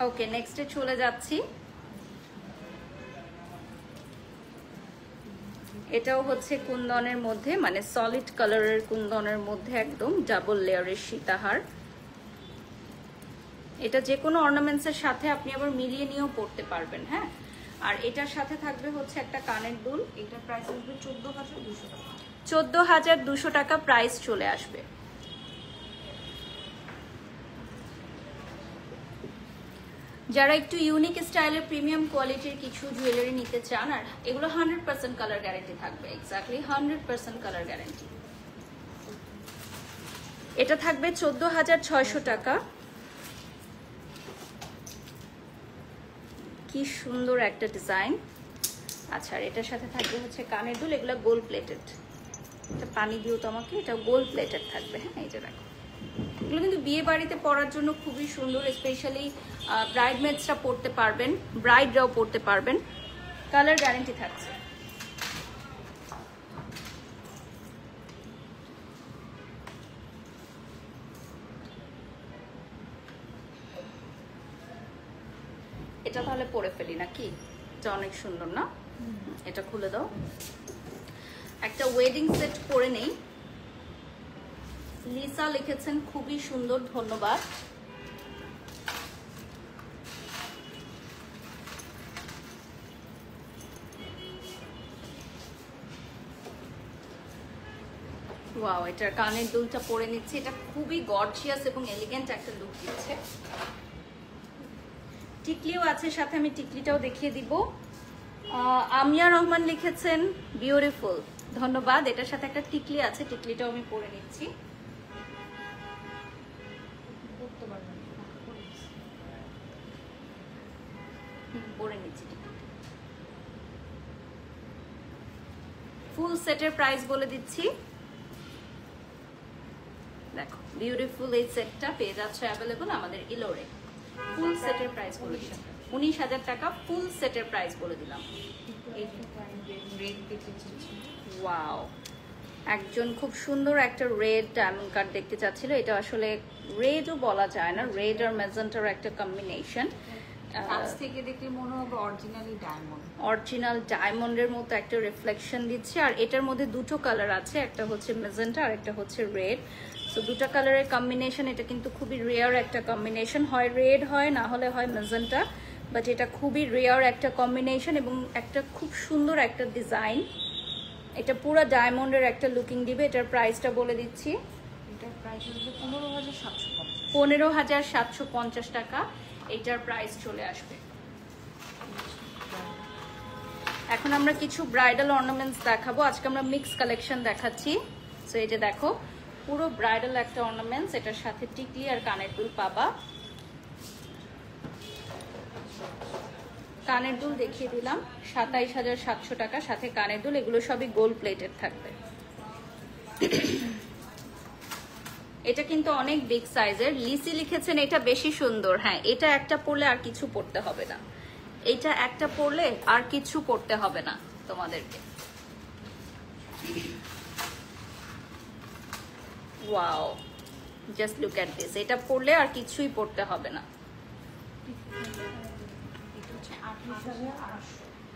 ওকে নেক্সটে চলে যাচ্ছি। এটাও হচ্ছে কুন্দনের মধ্যে, মানে সলিড কালারের কুন্দনের মধ্যে একদম ডাবল লেয়ারের সীতাহার। এটা যে কোনো অর্নামেন্টসের সাথে আপনি আবার মিলিয়ে নিয়েও পড়তে পারবেন। হ্যাঁ, আর এটার সাথে থাকবে হচ্ছে একটা কানের দুল। এটার প্রাইস আসবে 14,200 টাকা। 14,200 টাকা প্রাইস চলে আসবে। যারা একটু ইউনিক স্টাইলের প্রিমিয়াম কোয়ালিটির কিছু জুয়েলারি নিতে চান, আর এগুলো 100% কালার গ্যারান্টি থাকবে, এক্স্যাক্টলি 100% কালার গ্যারান্টি। এটা থাকবে 14,600 টাকা। কি সুন্দর একটা ডিজাইন। আচ্ছা আর এটার সাথে থাকবে হচ্ছে কানের দুল, এগুলো গোল্ড প্লেটেড। এটা পানি দিও তো আমাকে, এটা গোল্ড প্লেটেড থাকবে। হ্যাঁ এই যে দেখো, এগুলো কিন্তু বিয়ে বাড়িতে পরার জন্য খুবই সুন্দর, স্পেশালি ব্রাইডমেডসরা পরতে পারবেন, ব্রাইডরাও পরতে পারবেন, কালার গ্যারান্টি থাকছে। এটা তাহলে পরে ফেলি নাকি? এটা অনেক সুন্দর না? এটা খুলে দাও। একটা ওয়েডিং সেট পরে নেই। লিসা লিখেছেন খুবই সুন্দর, ধন্যবাদ। ওয়াও, এটার কানের দুলটা পরে নিচ্ছে, এটা খুবই গর্জিয়াস এবং এলিগেন্ট একটা লুক দিচ্ছে। টিকলিও আছে সাথে, আমি টিকলিটাও দেখিয়ে দিব। আমিয়া রহমান লিখেছেন বিউটিফুল, ধন্যবাদ। এটার সাথে একটা টিকলি আছে, টিকলিটাও আমি পরে নিচ্ছি। পরে নিচ্ছি। ফুল সেটের প্রাইস বলে দিচ্ছি। দেখো বিউটিফুল এই সেটটা পেয়ে যাচ্ছে অ্যাভেলেবল আমাদের ইলোরে। ফুল সেটের প্রাইস বলে দিলাম 19,000 টাকা। ফুল সেটের প্রাইস বলে দিলাম। ওয়াও, একজন খুব সুন্দর একটা রেড ডায়মন্ড কাট দেখতে চাচ্ছিল। এটা আসলে রেডও বলা যায় না, রেড আর ম্যাজেন্টার একটা কম্বিনেশন। কাছ থেকে দেখলে মনে হবে অরিজিনালি ডায়মন্ড, অরিজিনাল ডায়মন্ডের মতো একটা রিফ্লেকশন দিচ্ছে। আর এটার মধ্যে দুটো কালার আছে, একটা হচ্ছে ম্যাজেন্টা আর একটা হচ্ছে রেড। সো দুটো কালারের কম্বিনেশন, এটা কিন্তু খুবই রেয়ার একটা কম্বিনেশন। হয় রেড হয়, না হলে হয় ম্যাজেন্টা, বাট এটা খুবই রেয়ার একটা কম্বিনেশন এবং একটা খুব সুন্দর একটা ডিজাইন। এটা পুরো ডায়মন্ডের একটা লুকিং দিবে। এটার প্রাইসটা বলে দিচ্ছি। এটার প্রাইস হচ্ছে 15,750। 15,750 টাকা এটার প্রাইস চলে আসবে। এখন আমরা কিছু ব্রাইডাল অর্নামেন্টস দেখাবো। আজকে আমরা মিক্স কালেকশন দেখাচ্ছি। সো এই যে দেখো পুরো ব্রাইডাল একটা অর্নামেন্টস, এটার সাথে টিকলি আর কানের দুল পাবা। কানের দুল দেখিয়ে দিলাম 27,700 টাকা, সাথে কানের দুল। এগুলো সবই গোল্ড প্লেটেড থাকবে। এটা কিন্তু অনেক বিগ সাইজের। লিসি লিখেছেন এটা বেশি সুন্দর। হ্যাঁ, এটা একটা পরলে আর কিছু পরতে হবে না, এটা একটা পরলে আর কিছু পরতে হবে না তোমাদেরকে। Wow, just look at this. এটা পরলে আর কিছুই পরতে হবে না।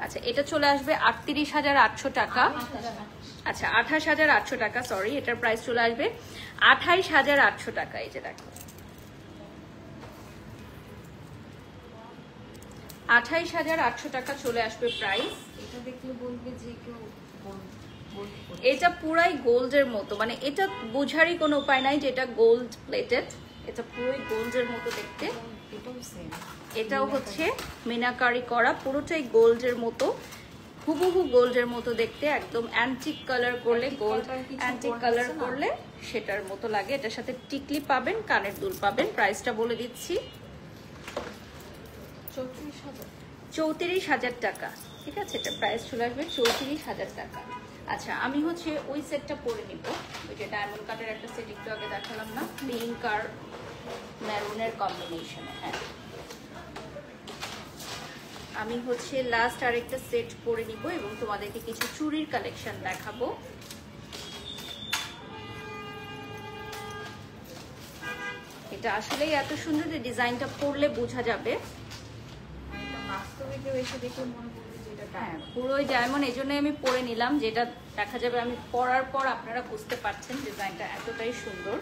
আচ্ছা, এটা চলে আসবে 38,800 টাকা। আচ্ছা 28,800 টাকা, সরি, এটার প্রাইস চলে আসবে 28,800 টাকা। এই যে দেখো 28,800 টাকা চলে আসবে প্রাইস। এটা দেখলে বলবে যে কেউ এটা পুরাই গোল্ডের মতো, মানে এটা বোঝারই কোনো উপায় নাই যে এটা গোল্ড প্লেটেড। এটা পুরোই গোল্ডের মতো দেখতে। এটাও সেম, এটাও হচ্ছে মিনাকারি করা, পুরোটাই গোল্ডের মতো, হুবহু গোল্ডের মতো দেখতে। একদম অ্যান্টিক কালার করলে, গোল্ড অ্যান্টিক কালার করলে সেটার মতো লাগে। এটার সাথে টিকলি পাবেন, কানের দুল পাবেন। প্রাইসটা বলে দিচ্ছি 34,000 টাকা। ঠিক আছে, এটা প্রাইস চলে আসবে 34,000 টাকা। আচ্ছা, আমি হচ্ছে ওই সেটটা পরে নিব, ওই যে ডায়মন্ড কাটের একটা সেট একটু আগে দেখালাম না, পিঙ্ক আর ম্যারুনের কম্বিনেশনে। হ্যাঁ, আমি হচ্ছে লাস্ট আরেকটা সেট পরে নিব এবং তোমাদেরকে কিছু চুড়ির কালেকশন দেখাবো। এটা আসলেই এত সুন্দর যে ডিজাইনটা পরলে বোঝা যাবে। বাস্তবে কেউ এসে দেখে মনে করবে যে এটা হ্যাঁ, পুরোই ডায়মন্ড। এই জন্যই আমি পরে নিলাম, যেটা দেখা যাবে আমি পরার পর আপনারা বুঝতে পারছেন ডিজাইনটা এতটাই সুন্দর।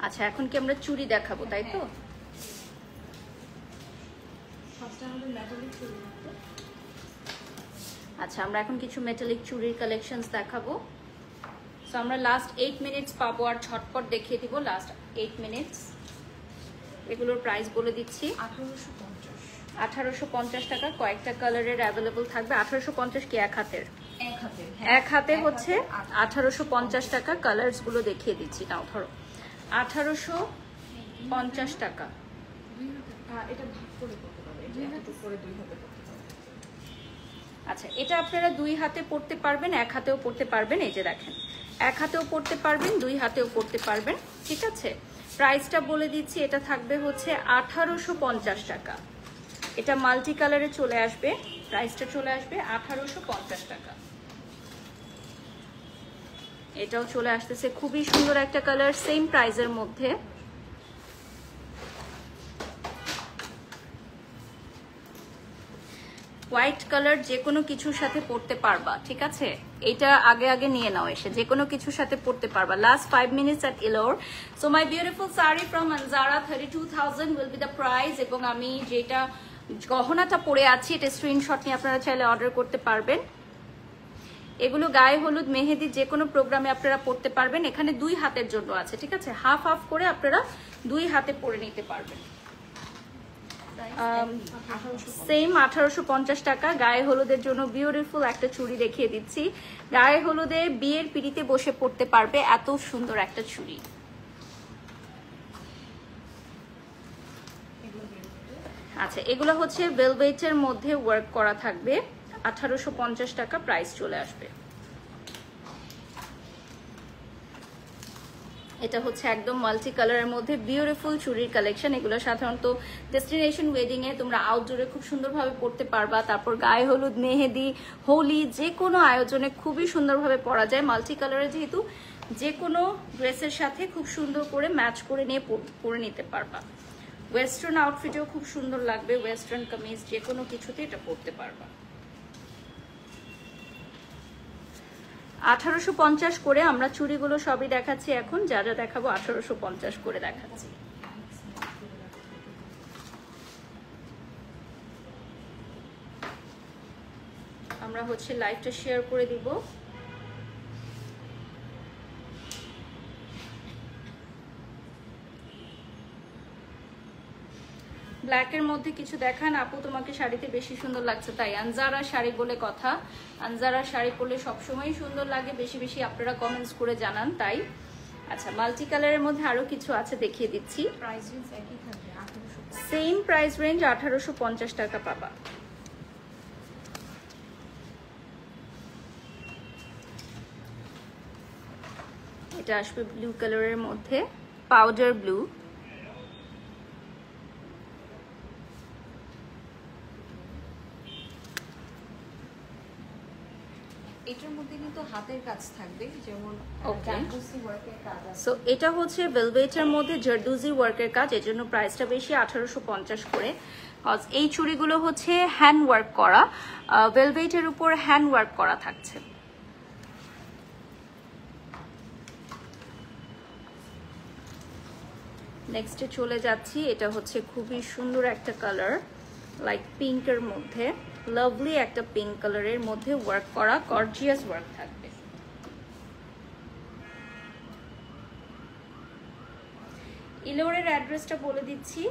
আচ্ছা, এখন কি আমরা চুড়ি দেখাবো, তাই তো? আচ্ছা, আমরা এখন কিছু মেটালিক চুড়ির কালেকশনস দেখাবো। সো আমরা লাস্ট 8 মিনিটস পাবো আর ঝটপট দেখিয়ে দিব লাস্ট 8 মিনিটস। এগুলোর প্রাইস বলে দিচ্ছি 1850 টাকা। কয়েকটা কালারের অ্যাভেলেবল থাকবে। 1850 কি এক হাতের? এক হাতে হচ্ছে 1850 টাকা। কালার্স গুলো দেখিয়ে দিচ্ছি, নাও ধরো 1850 টাকা। এটা ভাগ করে করতে পারবে, এটা এতটুকু করে দুই হাতে করতে পারবে। আচ্ছা, এটা আপনারা দুই হাতে পড়তে পারবেন, এক হাতেও পড়তে পারবেন। এই যে দেখেন, এক হাতেও পড়তে পারবেন, দুই হাতেও পড়তে পারবেন। ঠিক আছে, প্রাইসটা বলে দিচ্ছি। এটা থাকবে হচ্ছে 1850 টাকা। এটা মাল্টি কালারে চলে আসবে, প্রাইসটা চলে আসবে 1850 টাকা। এটাও চলে আসতেছে, খুবই সুন্দর একটা কালার, সেম প্রাইসের মধ্যে। হোয়াইট কালার যে কোনো কিছুর সাথে পড়তে পারবা। ঠিক আছে, এটা আগে আগে নিয়ে নাও, এসে যে কোনো কিছুর সাথে পড়তে পারবা। লাস্ট 5 মিনিটস এট ইলোর। So my beautiful sari from Anjara, 32,000 will be the price. এবং আমি যেটা গহনাটা পরে আছি, এটা স্ক্রিনশট নিয়ে আপনারা চাইলে অর্ডার করতে পারবেন। এগুলো গায়ে হলুদ, মেহেদি যে কোনো প্রোগ্রামে আপনারা পড়তে পারবেন। এখানে দুই হাতের জন্য আছে। ঠিক আছে, হাফ হাফ করে আপনারা দুই হাতে পরে নিতে পারবেন। সেম 1850 টাকা। গায়ে হলুদের জন্য বিউটিফুল একটা চুড়ি দেখিয়ে দিচ্ছি। গায়ে হলুদে বিয়ের পিড়িতে বসে পড়তে পারবে এত সুন্দর একটা চুড়ি। আচ্ছা, এগুলো হচ্ছে ভেলভেটের মধ্যে ওয়ার্ক করা থাকবে, 1850 টাকা প্রাইস চলে আসবে। এটা হচ্ছে একদম মাল্টি কালারের মধ্যে বিউটিফুল চুড়ির কালেকশন। এগুলো সাধারণত ডেস্টিনেশন ওয়েডিং এ তোমরা আউটডোরে খুব সুন্দরভাবে পরতে পারবা। তারপর গায়ে হলুদ, মেহেদি, হোলি যে কোনো আয়োজনে খুবই সুন্দরভাবে পরা যায়। মাল্টি কালারে যেহেতু যে কোনো ড্রেসের সাথে খুব সুন্দর করে ম্যাচ করে নিয়ে পরে নিতে পারবা। ওয়েস্টার্ন আউটফিটেও খুব সুন্দর লাগবে, ওয়েস্টার্ন কামিজ যে কোনো কিছুতে এটা পরতে পারবা। 1850 করে আমরা চুড়িগুলো সবই দেখাচ্ছি এখন, যা যা দেখাবো 1850 করে দেখাচ্ছি। আমরা হচ্ছে লাইভটা শেয়ার করে দিব। ব্ল্যাকের মধ্যে কিছু দেখান আপু, তোমাকে শাড়িতে বেশি সুন্দর লাগছে তাই। আনজারা শাড়ি বলে কথা, আনজারা শাড়ি পরলে সবসময় সুন্দর লাগে, বেশি বেশি আপনারা কমেন্টস করে জানান তাই। আচ্ছা, মাল্টি কালারের মধ্যে আরো কিছু আছে দেখিয়ে দিচ্ছি। প্রাইস রেঞ্জ একই থাকবে 1850। সেম প্রাইস রেঞ্জ 1850 টাকা পাবা। এটা আসবে ব্লু কালারের মধ্যে, পাউডার ব্লু। এটার মধ্যে কিন্তু হাতের কাজ থাকবে, যেমন Okay. জারদোসি ওয়ার্কের কাজ আছে। সো এটা হচ্ছে ভেলভেটের মধ্যে জারদোজি ওয়ার্কের কাজ, এর জন্য প্রাইসটা বেশি 1850 করে। কজ এই চুড়িগুলো হচ্ছে হ্যান্ড ওয়ার্ক করা, ভেলভেটের উপর হ্যান্ড ওয়ার্ক করা থাকছে। নেক্সটে চলে যাচ্ছি। এটা হচ্ছে খুবই সুন্দর একটা কালার, লাইক পিঙ্কের মধ্যে, লাভলি একটা পিঙ্ক কালারের মধ্যে ওয়ার্ক করা, গর্জিয়াস ওয়ার্ক থাকবে। ইলোরের অ্যাড্রেসটা বলে দিচ্ছি,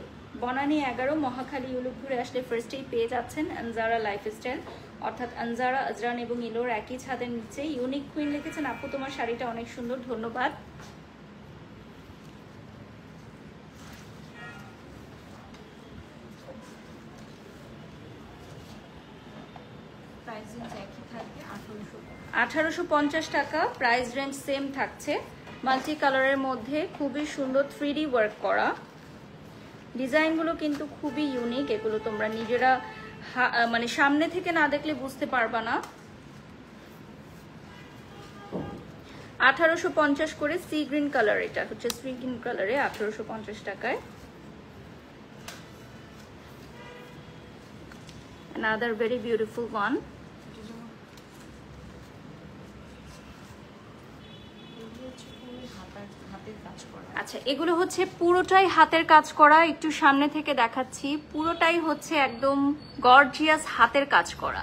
বনানী 11 মহাখালী ইউলুপ ঘুরে আসলে ফার্স্টেই পেয়ে যাচ্ছেন আনজারা লাইফস্টাইল, অর্থাৎ আনজারা, আজরান এবং ইলোর একই ছাদের নিচে। ইউনিক কুইন লিখেছেন আপু, তোমার শাড়িটা অনেক সুন্দর, ধন্যবাদ। প্রাইস রেঞ্জ একই থাকবে 1850। 1850 টাকা প্রাইস রেঞ্জ সেম থাকছে। মাল্টি কালারের মধ্যে খুবই সুন্দর 3D ওয়ার্ক করা, ডিজাইনগুলো কিন্তু খুবই ইউনিক। এগুলো তোমরা নিজেরা মানে সামনে থেকে না দেখলে বুঝতে পারবা না। 1850 করে সি গ্রিন কালার, এটা হচ্ছে সি গ্রিন কালারে 1850 টাকায়। Another very beautiful one. আচ্ছা, এগুলো হচ্ছে পুরোটাই হাতের কাজ করা। একটু সামনে থেকে দেখাচ্ছি, পুরোটাই হচ্ছে একদম গর্জিয়াস হাতের কাজ করা।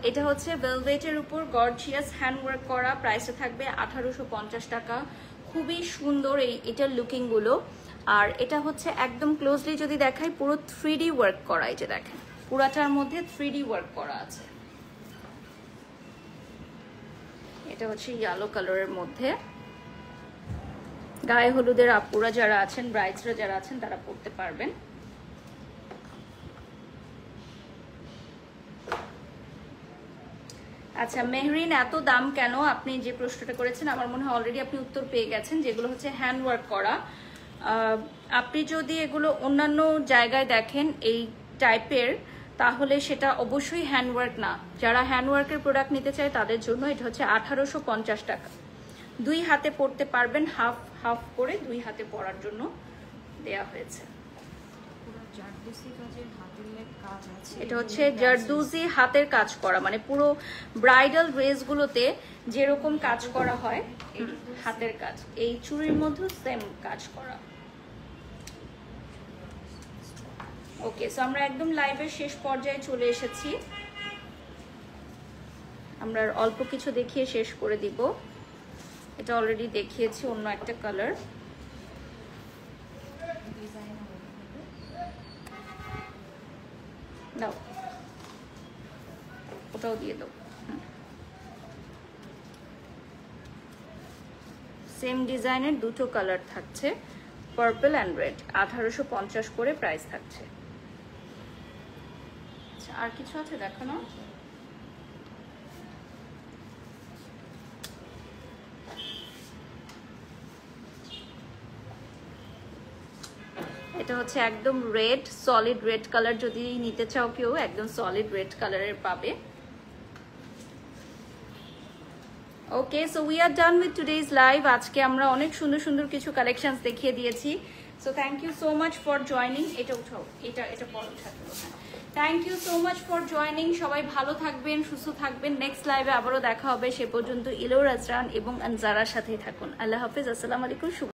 এটা হচ্ছে ভেলভেটের উপর গর্জিয়াস হ্যান্ড ওয়ার্ক করা, প্রাইসে থাকবে 1850 টাকা। খুবই সুন্দর এটার লুকিং গুলো। আর এটা হচ্ছে একদম ক্লোজলি যদি দেখাই, পুরো 3D ওয়ার্ক করা। এই যে দেখেন, পুরাটার মধ্যে 3D ওয়ার্ক করা আছে। এটা হচ্ছে ইয়েলো কালারের মধ্যে। গায়ে হলুদের আপুরা যারা আছেন, ব্রাইডসরা যারা আছেন, তারা পড়তে পারবেন। আচ্ছা মেহরিন, এত দাম কেন? আপনি যে প্রশ্নটা করেছেন আমার মনে হয় অলরেডি আপনি উত্তর পেয়ে গেছেন। যেগুলো হচ্ছে হ্যান্ড ওয়ার্ক করা, আপনি যদি এগুলো অন্যান্য জায়গায় দেখেন এই টাইপের, তাহলে সেটা অবশ্যই হ্যান্ডওয়ার্ক না। যারা হ্যান্ডওয়ার্কের প্রোডাক্ট নিতে চায় তাদের জন্য এটা হচ্ছে 1850 টাকা। দুই হাতে পরতে পারবেন, হাফ হাফ করে দুই হাতে পরার জন্য দেয়া হয়েছে। এটা হচ্ছে জারদোজি হাতের কাজ করা, মানে পুরো ব্রাইডাল ড্রেসগুলোতে যেরকম কাজ করা হয় হাতের কাজ, এই চুড়ির মধ্যে সেম কাজ করা। ওকে, সো আমরা একদম লাইভের শেষ পর্যায়ে চলে এসেছি। আমরা অল্প কিছু দেখিয়ে শেষ করে দিব। এটা অলরেডি দেখিয়েছি অন্য একটা কালার। ওটাও দিয়ে দাও। সেম ডিজাইনের দুটো কালার থাকছে, পার্পল অ্যান্ড রেড, 1850 করে প্রাইস থাকছে। আচ্ছা আর কিছু আছে দেখানো? এটা হচ্ছে একদম রেড, সলিড রেড কালার, যদি নিতে চাও কেউ একদম সলিড রেড কালারের পাবে। Okay, so we are done with today's live. আজকে আমরা অনেক সুন্দর সুন্দর কিছু কালেকশনস দেখিয়ে দিয়েছি। So thank you so much for joining. এটা উঠাও, এটা পরে উঠাতে হবে। Thank you so much for joining. সবাই ভালো থাকবেন, সুস্থ থাকবেন। নেক্সট লাইভে আবারও দেখা হবে। সে পর্যন্ত ইলোরা জারান এবং আনজারার সাথেই থাকুন। আল্লাহ হাফিজ, আসসালামু আলাইকুম।